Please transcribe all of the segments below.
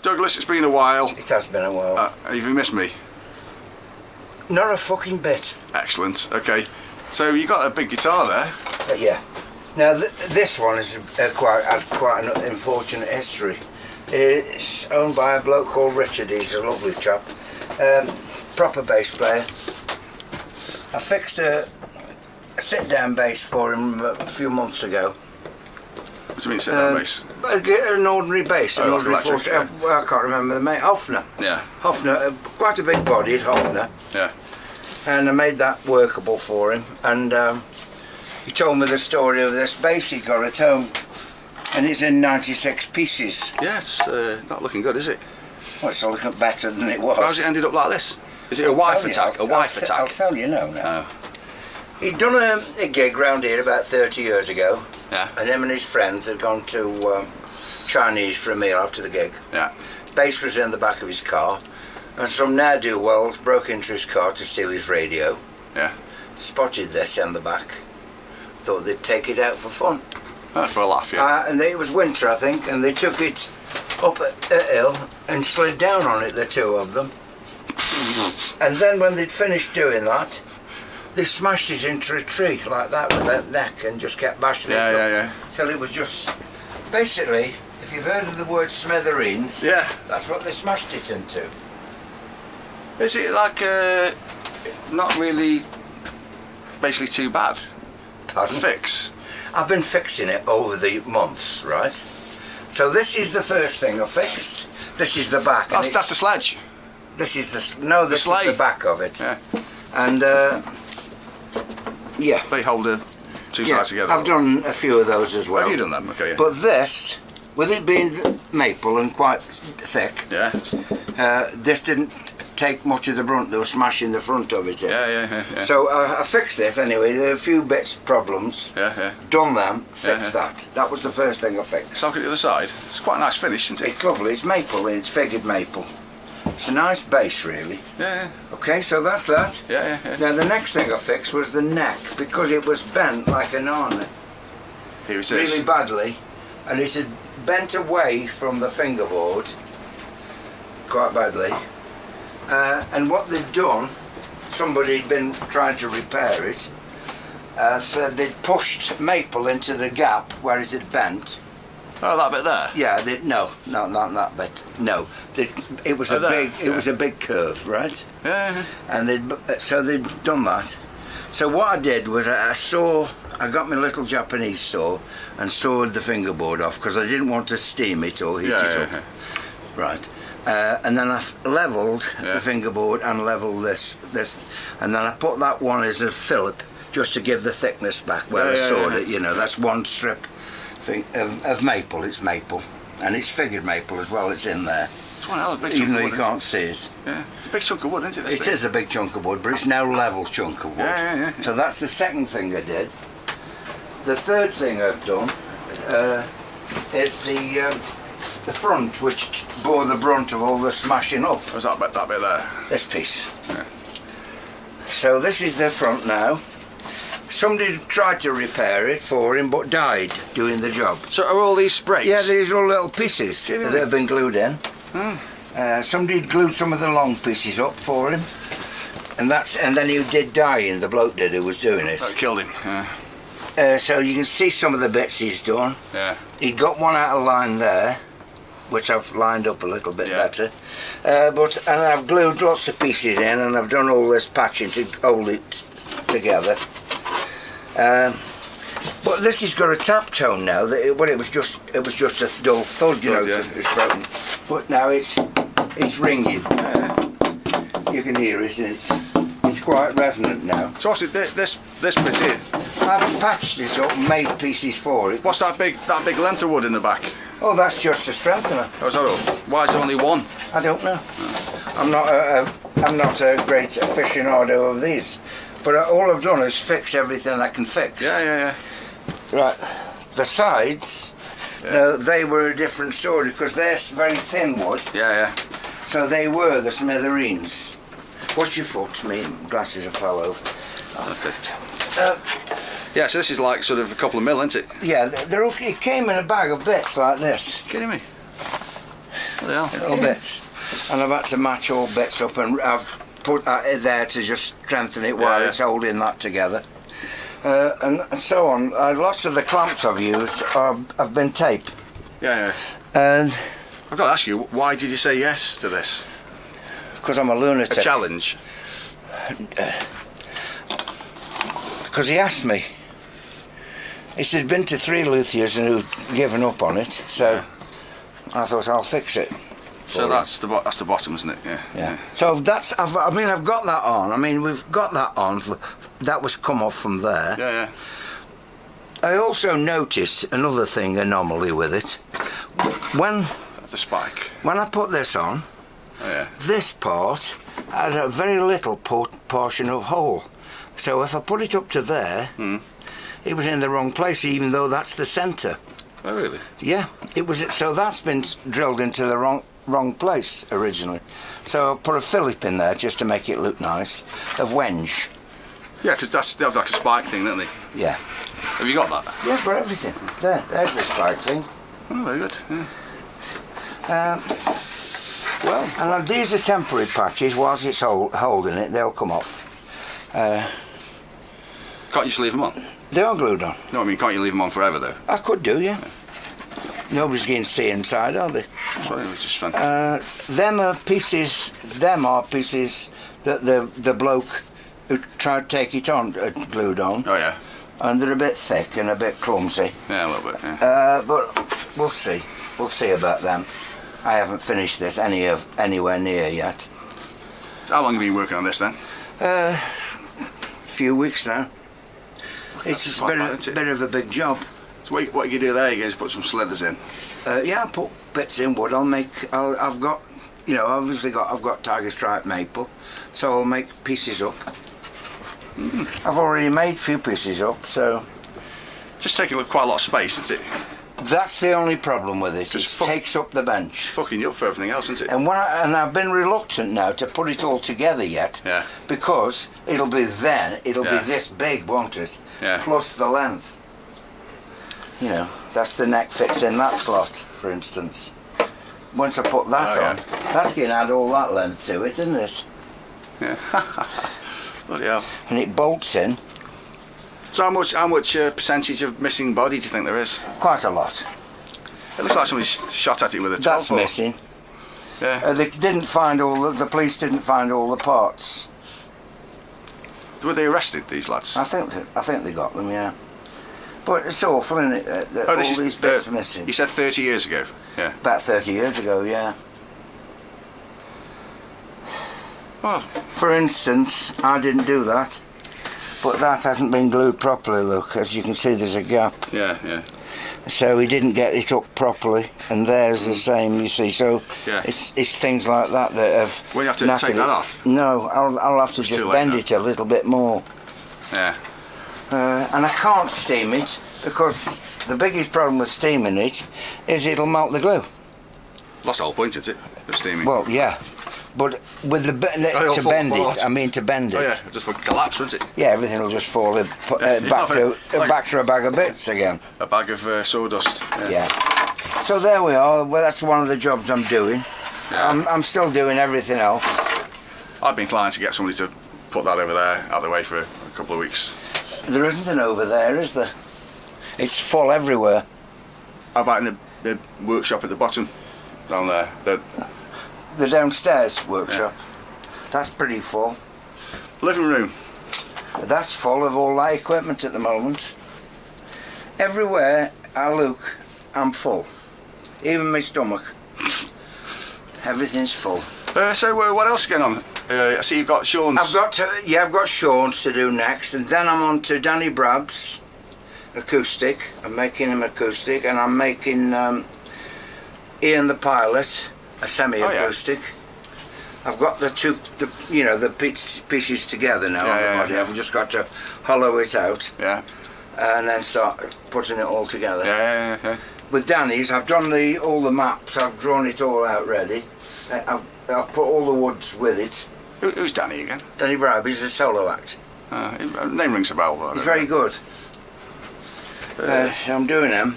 Douglas, it's been a while. It has been a while. Have you missed me? Not a fucking bit. Excellent. Okay. So you got a big guitar there. Yeah. Now this one is had quite an unfortunate history. It's owned by a bloke called Richard. He's a lovely chap. Proper bass player. I fixed a sit-down bass for him a few months ago. What do you mean sit-down bass? An ordinary bass. An ordinary electric, I can't remember the name. Hofner. Yeah. Hofner, quite a big-bodied Hofner. Yeah. And I made that workable for him. And he told me the story of this bass he got at home. And it's in 96 pieces. Yeah, it's not looking good, is it? Well, it's looking better than it was. How's it ended up like this? Is it a wife attack? I'll tell you now. Oh. He'd done a gig round here about 30 years ago. Yeah. And him and his friends had gone to Chinese for a meal after the gig. Yeah. Bass was in the back of his car. And some ne'er-do-wells broke into his car to steal his radio. Yeah. Spotted this in the back. Thought they'd take it out for fun. For a laugh, yeah. And it was winter, I think, and they took it up a hill and slid down on it, the two of them. And then when they'd finished doing that, they smashed it into a tree like that with their neck and just kept bashing it up. Yeah. Till it was just... Basically, if you've heard of the word smithereens, Yeah. that's what they smashed it into. Is it like not really basically too bad to fix? I've been fixing it over the months, right? So this is the first thing I fixed. This is the back. That's the sledge. This is the this is the back of it. Yeah. And yeah. They hold the two sides together. I've done a few of those as well. Have you done them? Okay. Yeah. But this, with it being maple and quite thick, Yeah. this didn't take much of the brunt. They were smashing the front of it in. Yeah. So I fixed this anyway. There were a few problems. Yeah. Done them, fixed that. That was the first thing I fixed. So look at the other side. It's quite a nice finish, isn't it? It's lovely. It's maple and it's figured maple. It's a nice bass, really. Yeah. Okay, so that's that. Yeah. Now the next thing I fixed was the neck, because it was bent like an army. Here it is. Really badly, and it had bent away from the fingerboard quite badly. And what they'd done, somebody had been trying to repair it, so they'd pushed maple into the gap where it had bent. Oh, that bit there? Yeah, no, not that bit. No, it was was a big curve, right? Yeah. And they'd done that. So what I did was I got my little Japanese saw and sawed the fingerboard off because I didn't want to steam it or heat it up. Right. And then I levelled the fingerboard and levelled this, and then I put that one as a fillip just to give the thickness back where I sawed it. You know, that's one strip of maple. It's maple, and it's figured maple as well. It's in there. It's one hell of a big chunk even of though wood, you can't see it. Yeah, it's a big chunk of wood, isn't it? It is a big chunk of wood, but it's now level chunk of wood. Yeah. So that's the second thing I did. The third thing I've done is the front, which bore the brunt of all the smashing up. Was that bit there? This piece. Yeah. So this is the front now. Somebody tried to repair it for him, but died doing the job. So are all these sprigs? Yeah, these are all little pieces that have been glued in. Somebody glued some of the long pieces up for him, and then he did die in. The bloke did who was doing it. That killed him. Yeah. So you can see some of the bits he's done. Yeah. He got one out of line there, which I've lined up a little bit better. And I've glued lots of pieces in, and I've done all this patching to hold it together. But this has got a tap tone now. It was just a dull thud, you know, it was broken. But now it's ringing. You can hear it. It's quite resonant now. So what's it? This bit here? I've patched it up and made pieces for it. What's that big length of wood in the back? Oh, that's just a strengthener. Oh, is that all? Why is there only one? I don't know. I'm not a great aficionado of these, but all I've done is fix everything I can fix. Yeah. Right. The sides, they were a different story because they're very thin wood. Yeah. So they were the smithereens. What's your foot? Me glasses have fell over. Yeah, so this is like sort of a couple of mil, isn't it? Yeah, it came in a bag of bits like this. Kidding me? Yeah. Little bits. And I've had to match all bits up, and I've put that there to just strengthen it while it's holding that together. And so on. Lots of the clamps I've used have been tape. Yeah. And I've got to ask you, why did you say yes to this? because I'm a lunatic. A challenge? Because he asked me. He said, been to 3 luthiers and who've given up on it, so I thought I'll fix it. So that's the bottom, isn't it? Yeah. So that's, I've got that on. I mean, we've got that on. That was come off from there. Yeah. I also noticed another thing, anomaly with it. When The spike. I put this on, Oh, this part had a very little portion of hole. So if I put it up to there, it was in the wrong place, even though that's the centre. Oh, really? Yeah, it was. So that's been drilled into the wrong place originally. So I put a Phillip in there just to make it look nice, of wenge. Yeah, because they have like a spike thing, don't they? Yeah. Have you got that? Yeah, for everything. There's the spike thing. Oh, very good. Yeah. Well, and these are temporary patches. Whilst it's holding it, they'll come off. Can't you just leave them on? They are glued on. No, I mean, can't you leave them on forever, though? I could do, yeah. Nobody's going to see inside, are they? That's what I was just trying to... Them are pieces that the bloke who tried to take it on glued on. Oh, yeah. And they're a bit thick and a bit clumsy. Yeah, a little bit, yeah. But we'll see. We'll see about them. I haven't finished this anywhere near yet. How long have you been working on this, then? A few weeks now. It's quite been bad, a bit of a big job. So what you do there, you just put some slithers in. Yeah, I put bits in wood. I've got, I've got tiger stripe maple, so I'll make pieces up. I've already made a few pieces up, so Just taking up quite a lot of space, isn't it? that's the only problem with it. Just It takes up the bench. Fucking you up for everything else, isn't it? And I've been reluctant now to put it all together yet, Yeah. because it'll be this big, won't it? Yeah. Plus the length. You know, that's the neck fits in that slot, for instance. Once I put that on, that's going to add all that length to it, isn't it? Yeah. Bloody hell. And it bolts in So how much percentage of missing body do you think there is? quite a lot. It looks like somebody shot at it with a 12 That's ball. missing. Yeah. They didn't find the police didn't find all the parts. Were they arrested, these lads? I think they got them, yeah. But it's awful, isn't it? That all these bits are missing. You said 30 years ago? Yeah. About 30 years ago, yeah. Well, For instance, I didn't do that, but that hasn't been glued properly, look. As you can see, there's a gap. yeah. So he didn't get it up properly, and there's the same, you see. So Yeah. it's things like that that have... Well, you have to knackered take that it. off. No, I'll have to It's just too late bend now. it a little bit more. Yeah. And I can't steam it, because the biggest problem with steaming it is it'll melt the glue. Lost the whole point, isn't it? Of steaming. Well, yeah, but with the it'll to fall bend apart. it, I mean to bend it. Oh, yeah. Just for collapse, wouldn't it? Yeah, everything will just fall in, Yeah, back to a bag of bits again. A bag of sawdust. Yeah. So there we are. Well, that's one of the jobs I'm doing. Yeah. I'm still doing everything else. I'd be inclined to get somebody to put that over there, out of the way for a couple of weeks. There isn't an over there, is there? It's full everywhere. How about in the workshop at the bottom? Down there. The downstairs workshop. That's pretty full. Living room. That's full of all that equipment at the moment. Everywhere I look, I'm full. Even my stomach. Everything's full. So what else is going on? I see you've got Sean's. I've got Sean's to do next, and then I'm on to Danny Brab's acoustic. I'm making him acoustic, and I'm making Ian the Pilot a semi-acoustic. I've got the pieces together now. Yeah. I've just got to hollow it out. Yeah. And then start putting it all together. Yeah. With Danny's, I've done all the maps. I've drawn it all out ready. I've put all the woods with it. Who's Danny again? Danny Brab, he's a solo act. Name rings a bell. But He's very good. So I'm doing them.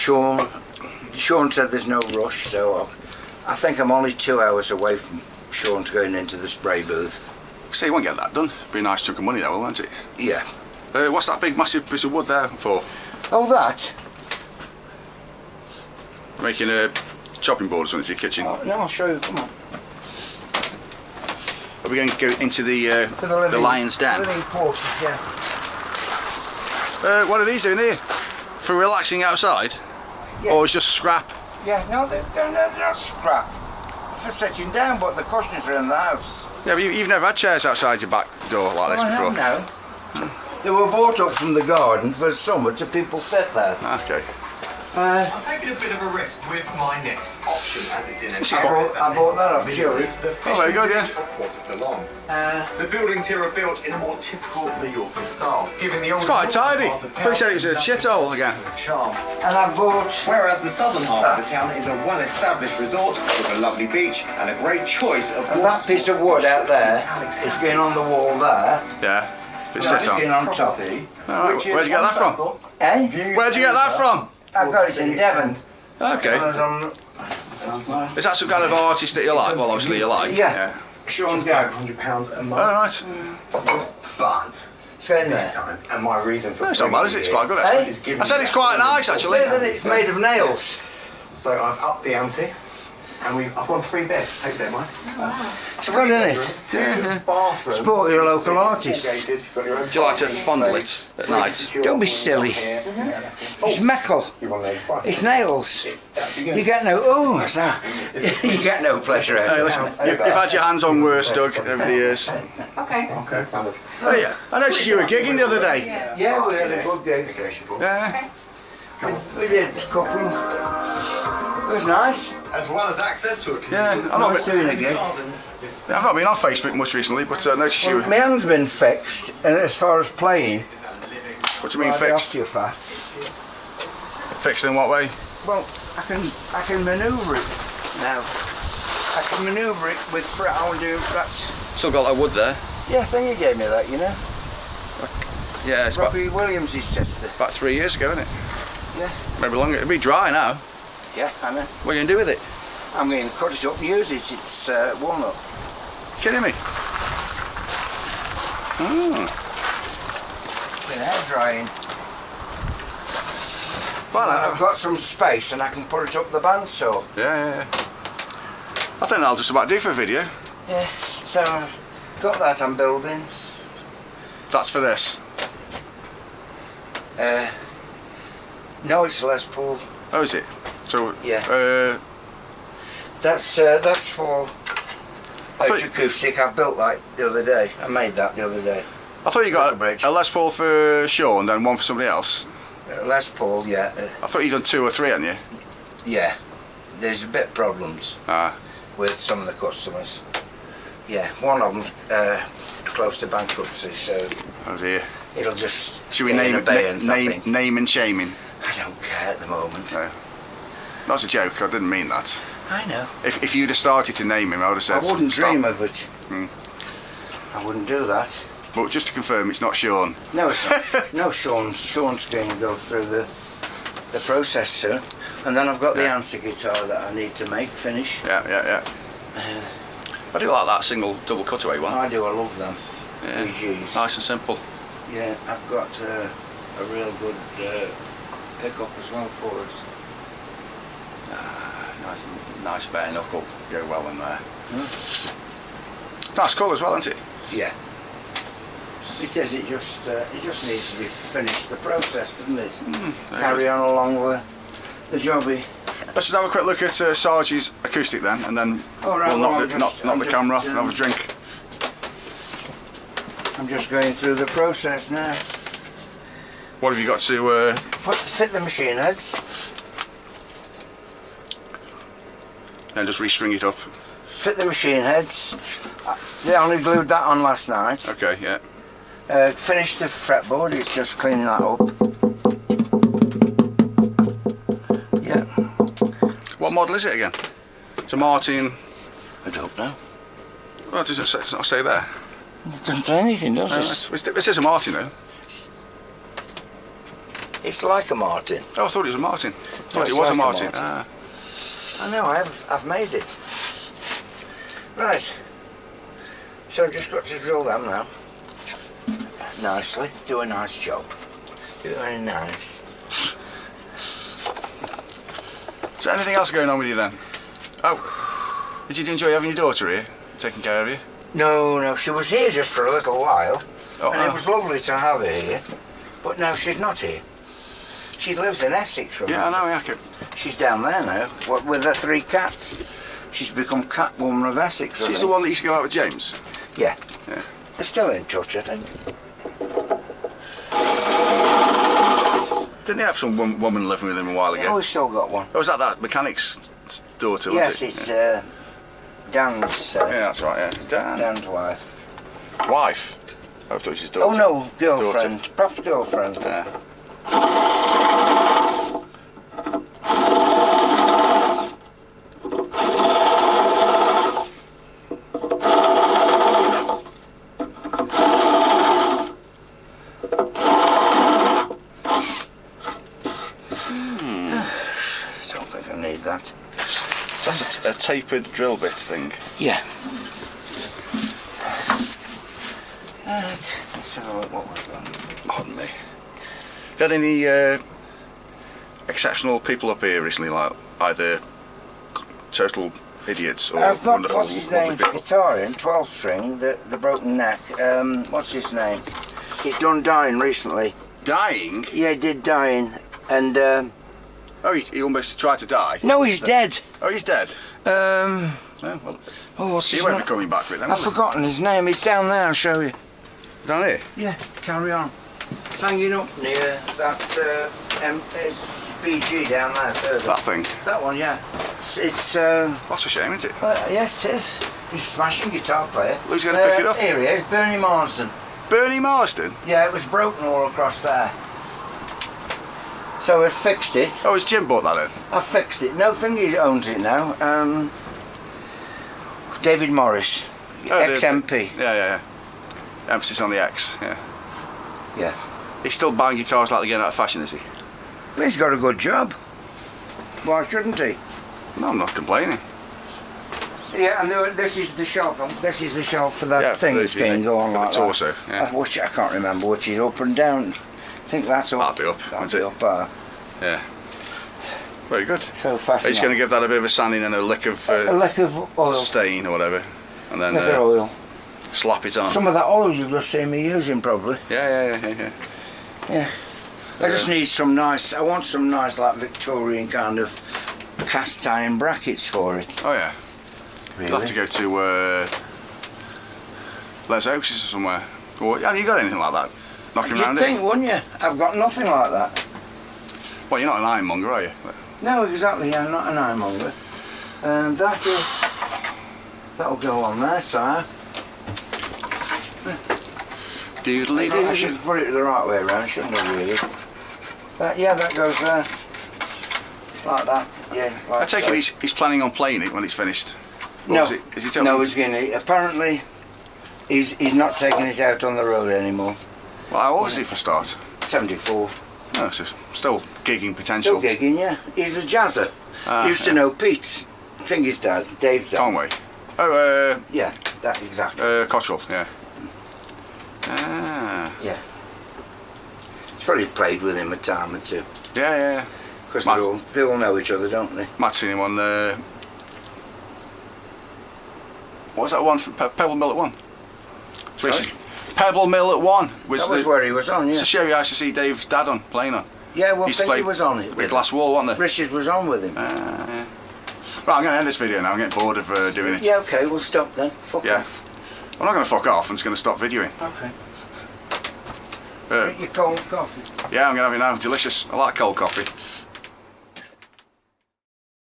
Sean said there's no rush, so I think I'm only 2 hours away from Sean's going into the spray booth. So you won't get that done. Be a nice chunk of money though, won't it? Yeah. What's that big massive piece of wood there for? Oh, that? Making a chopping board or something for your kitchen. Oh, no, I'll show you. Come on. Are we going to go into the living, lion's den? Living quarters, yeah. What are these doing here? For relaxing outside? Yeah. Or it's just scrap? Yeah, no, they're not scrap. For sitting down, but the cushions are in the house. Yeah, but you've never had chairs outside your back door like this before? I have now. They were bought up from the garden for summer to people sit there. Okay. I'm taking a bit of a risk with my next option, as it's in a I bought that off Julie. Oh, very good, yeah. The buildings here are built in a more typical New Yorker style, giving the old. It's quite tidy. part of town First said it was a shithole again. charm. And I bought... Whereas the southern half of the town is a well-established resort with a lovely beach and a great choice of. And that piece of wood out there is going on the wall there. Yeah. If it It's sits going on. on top. Alright, where'd you get that from? Eh? Where'd you get that from? I got it in Devon. Okay. I was on Sounds nice. Is that some kind of artist that you like? Well, obviously you like. Yeah. Sean's Just over Gag. £100 a Oh, month. right. But It's in this there. time, and my reason for No, it's not bad, is it? It's quite good, Eh? actually. is giving I said you it's that quite nice, golden actually. It says that it's made of nails. So I've upped the ante, and I've gone 3 beds. Hope you don't mind. It's good, isn't it? Bedrooms, 2 bathrooms. Support your local artists. Gated, you've got your own Do you like to parking fondle space, it at night? Don't be silly. It's metal. You want to leave? It's nails. You get no... Oh, it's not. You get no pleasure out Hey, of listen, it. you've had your hands on worse, Doug, over the years. Okay. Okay, kind of. Oh, yeah. I noticed you were gigging the other day. Yeah, we had a good gig. Yeah. We did a couple. It was nice. As well as access to a community. Yeah, I'm not, Nice doing a gig. I've not been on Facebook much recently, but I noticed you Well, were... my hand's been fixed, and as far as playing, What do you mean by the fixed? osteopath. Fixed in what way? Well, I can manoeuvre it now. I can manoeuvre it with I'll do that's. Still got that wood there. Yeah, I think he gave me that, you know. Yeah, it's about Robbie Williams' sister. 3 years ago, isn't it? Yeah. Maybe longer. It'll be dry now. Yeah, I know. What are you going to do with it? I'm going to cut it up and use it. It's walnut. Kidding me? Mm. Been hair drying. Well, I've got some space and I can put it up the bandsaw. yeah. I think that'll just about do for a video. Yeah. So I've got that I'm building. That's for this. No, it's Les Paul. Oh, is it? So, Yeah. That's for thought- acoustic. I built that the other day. I made that the other day. I thought you got Little bridge. a Les Paul for Sean and then one for somebody else. Les Paul, yeah. I thought you'd done 2 or 3, hadn't you? Yeah. There's a bit problems Ah. with some of the customers. Yeah, one of them's close to bankruptcy, so Oh dear. it'll just Should we stay name in it? abeyance, I think. Name and shaming. I don't care at the moment. No. That's a joke. I didn't mean that. I know. If you'd have started to name him, I would have I said. wouldn't stop. dream of it. Hmm. I wouldn't do that. But just to confirm, it's not Sean. No, it's not. No, Sean's going to go through the process soon, and then I've got the Yeah. answer guitar that I need to finish. Yeah. I do like that single double cutaway one. I do. I love them. Yeah. VGs. Nice and simple. Yeah, I've got a real good pickup as well for it. Nice bare knuckle. Go well in there. Nice colour as well, isn't it? Yeah. It is. It just needs to be finished. The process, doesn't it? Very Carry good. on along with the jobby. Let's just have a quick look at Sarge's acoustic then, and then All right, we'll well, knock I'm the just- camera off and have a drink. I'm just going through the process now. What have you got to? Fit the machine heads. Then just restring it up. Fit the machine heads. They only glued that on last night. Okay, yeah. Finished the fretboard. It's just cleaning that up. Yeah. What model is it again? It's a Martin. I don't know. Well, does it not say there? It doesn't do anything, does it? This is a Martin though. It's like a martin. Oh, I thought it was a martin. I thought it's it was like a a martin. martin. Ah. I know, I've made it. Right. So I've just got to drill them now. Nicely. Do a nice job. Do it very nice. So anything else going on with you then? Oh, did you enjoy having your daughter here, taking care of you? No, she was here just for a little while. Oh, and it was lovely to have her here. But now she's not here. She lives in Essex, remember? Yeah, I know, yeah. She's down there now, what, with her 3 cats. She's become Catwoman of Essex, I She's the think. one that used to go out with James? Yeah. Yeah. They're still in touch, I think. Didn't he have some woman living with him a while ago? Oh, we've still got one. Oh, was that mechanic's daughter, was Yes, it? it's Yeah. Dan's, Yeah, that's right, yeah. Dan's wife. Wife? I thought it was his daughter. Oh no, girlfriend. Daughter. Perhaps girlfriend. Yeah. Don't think I need that. That's a tapered drill bit thing. Yeah. Right, let's have a look what we've got. Pardon me. Got any exceptional people up here recently, like either total idiots or I've got, wonderful, what's his lovely name, people? guitarian, 12 string, the broken neck. What's his name? He's done dying recently. Dying? Yeah, he did dying. And, Oh, he almost tried to die? no, he's dead. Oh, he's dead? Oh, No, well, what's he his won't name? be coming back for it then, I've will he? forgotten his name. It's down there, I'll show you. Down here? Yeah, carry on. It's hanging up near that BG down there further. That thing? That one, yeah. It's That's a shame, isn't it? yes, it is. He's a smashing guitar player. Who's going to pick it up? Here he is, Bernie Marsden. Bernie Marsden? Yeah, it was broken all across there. So I fixed it. Oh, has Jim bought that in? I fixed it. No thing he owns it now. David Morris, Oh, ex-MP. Yeah. Emphasis on the X, yeah. Yeah. He's still buying guitars like they're getting out of fashion, is he? He's got a good job. Why shouldn't he? No, I'm not complaining. Yeah, and this is the shelf. This is the shelf for that Yeah, thing for that's the- going for on the like torso, that. yeah. Which I can't remember which is up and down. I think that's up. That'll be up, That'll won't be it? up. Yeah. Very good. So fast. He's going to give that a bit of a sanding and a lick of a lick of oil. stain or whatever, and then Lick of oil. slap it on. Some of that oil you've just seen me using probably. Yeah. Yeah. I just need some nice. I want some nice like Victorian kind of cast iron brackets for it. Oh yeah. Really? You'll have to go to Les Oaks or somewhere. Or, have you got anything like that knocking around You'd think, here? wouldn't you? I've got nothing like that. Well, you're not an ironmonger, are you? No, exactly. I'm not an ironmonger. That'll go on there, sire. Doodly I should put it the right way around, shouldn't I, really? Yeah, that goes there. Like that, yeah. Like I take so. it he's planning on playing it when it's finished. Or No, is he telling no, me? he's going to. Apparently, he's not taking it out on the road anymore. Well, how old is he for start? 74. No, so still gigging potential. Still gigging, yeah. He's a jazzer. Used to yeah. know Pete. I think his dad, Dave's dad. Conway. Oh, Yeah, that exactly. Cottrell, yeah. Ah. Yeah. He's probably played with him a time or two. Yeah. Because Matt- they all know each other, don't they? Matt's seen him on what was that one for Pebble Mill at 1? So Sorry? Pebble Mill at 1 was That was where he was on, It's yeah. a show you used to see Dave's dad on, playing on. Yeah, well, I Used to think play he was on it. with Glass Wall, wasn't there? Richard was on with him. Yeah. Right, I'm going to end this video now. I'm getting bored of doing it. Yeah, okay, we'll stop then. Fuck Yeah. off. I'm not going to fuck off. I'm just going to stop videoing. Okay. Uh, Drink your cold coffee. yeah, I'm going to have it now. Delicious. I like cold coffee.